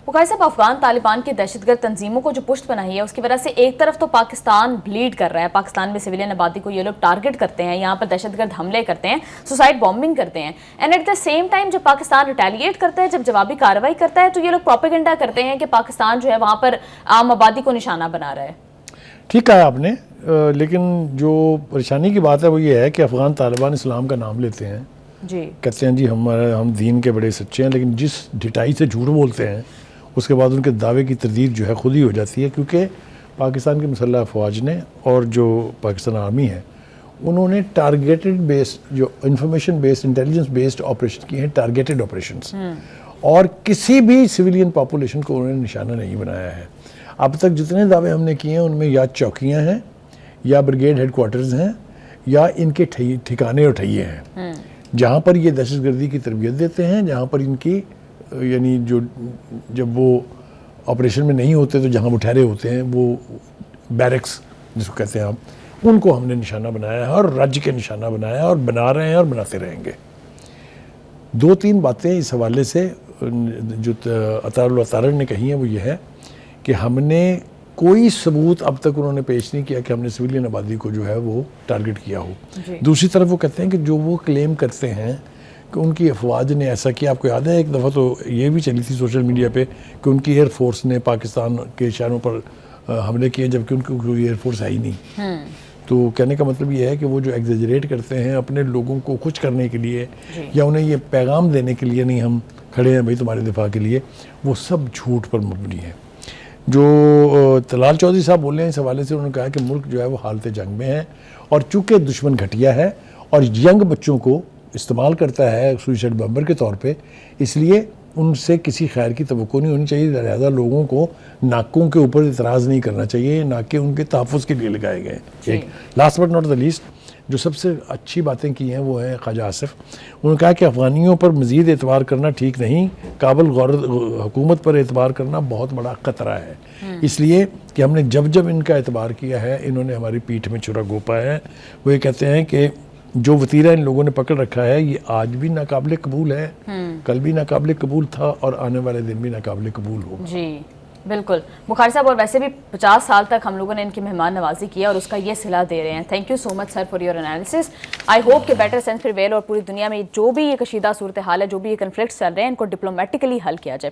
बुखारी साहब, अफगान तालिबान की दहशतगर्द तंजीमों को जो पुष्ट बनाई है उसकी वजह से एक तरफ तो पाकिस्तान ब्लीड कर रहा है, पाकिस्तान में सिविलियन आबादी को ये लोग टारगेट करते हैं, यहाँ पर दहशतगर्द हमले करते हैं, सुसाइड बॉम्बिंग करते हैं, and at the same time जब पाकिस्तान रिटेलिएट करता है, जब जवाबी कार्रवाई करता है, तो ये लोग प्रोपेगेंडा करते हैं कि पाकिस्तान जो है वहाँ पर आम आबादी को निशाना बना रहा है। ठीक कहा आपने, लेकिन जो परेशानी की बात है वो ये है कि अफगान तालिबान इस्लाम का नाम लेते हैं जी, कहते हैं जी हम दीन के बड़े सच्चे हैं, लेकिन जिस ढिठाई से झूठ बोलते हैं उसके बाद उनके दावे की तरदीद जो है खुद ही हो जाती है, क्योंकि पाकिस्तान की मुसल्लह अफवाज ने और जो पाकिस्तान आर्मी है उन्होंने टारगेटेड बेस्ड जो information based intelligence based operation किए हैं, टारगेटेड ऑपरेशंस, और किसी भी सिविलियन पॉपुलेशन को उन्होंने निशाना नहीं बनाया है। अब तक जितने दावे हमने किए हैं उनमें या चौकियाँ हैं या ब्रिगेड हेडक्वार्टर्स हैं या इनके ठिकाने और ठैये हैं जहाँ पर ये दहशतगर्दी की तरबियत देते हैं, जहाँ पर इनकी यानी जो जब वो ऑपरेशन में नहीं होते तो जहाँ वो ठहरे होते हैं वो बैरक्स जिसको कहते हैं आप, उनको हमने निशाना बनाया है और राज्य के निशाना बनाया है और बना रहे हैं और बनाते रहेंगे। दो तीन बातें इस हवाले से जो अतारुल अतारर ने कही हैं वो ये है कि हमने कोई सबूत अब तक उन्होंने पेश नहीं किया कि हमने सिविलियन आबादी को जो है वो टारगेट किया हो। दूसरी तरफ वो कहते हैं कि जो वो क्लेम करते हैं कि उनकी अफवाज ने ऐसा किया, आपको याद है एक दफ़ा तो ये भी चली थी सोशल मीडिया पे कि उनकी एयरफोर्स ने पाकिस्तान के शहरों पर हमले किए जबकि उनकी कोई एयरफोर्स है ही नहीं। तो कहने का मतलब ये है कि वो जो एग्जेजरेट करते हैं अपने लोगों को खुश करने के लिए या उन्हें ये पैगाम देने के लिए, नहीं हम खड़े हैं भाई तुम्हारे दिफा के लिए, वो सब झूठ पर मबनी है। जो तलाल चौधरी साहब बोल रहे हैं इस हवाले से, उन्होंने कहा कि मुल्क जो है वो हालत जंग में है और चूँकि दुश्मन घटिया है और यंग बच्चों को इस्तेमाल करता है सुसाइड बम्बर के तौर पे, इसलिए उनसे किसी खैर की तवक्को नहीं होनी चाहिए। लिहाजा लोगों को नाकों के ऊपर इतराज़ नहीं करना चाहिए, नाके उनके तहफ़्फ़ुज़ के लिए लगाए गए। एक last but not the least जो सबसे अच्छी बातें की हैं वो है ख्वाजा आसिफ। उन्होंने कहा कि अफ़गानियों पर मज़ीद एतबार करना ठीक नहीं, काबुल हुकूमत पर एतबार करना बहुत बड़ा ख़तरा है, इसलिए कि हमने जब जब इनका एतबार किया है इन्होंने हमारी पीठ में छुरा घोंपा है। वो ये कहते हैं कि जो वतीरा इन लोगों ने पकड़ रखा है ये आज भी नाकाबिल कबूल है, कल भी नाकाबिल कबूल था और आने वाले दिन भी नाकाबिल कबूल होगा। जी बिल्कुल बुखारी साहब, और वैसे भी 50 साल तक हम लोगों ने इनकी मेहमान नवाजी किया और उसका ये सिला दे रहे हैं। Thank you so much sir for your analysis. I hope कि बेटर सेंस प्रिवेल और पूरी दुनिया में जो भी ये कशीदा सूरत हाल है, जो भी ये कन्फ्लिक्ट्स चल रहे हैं, इनको डिप्लोमेटिकली हल किया जाए।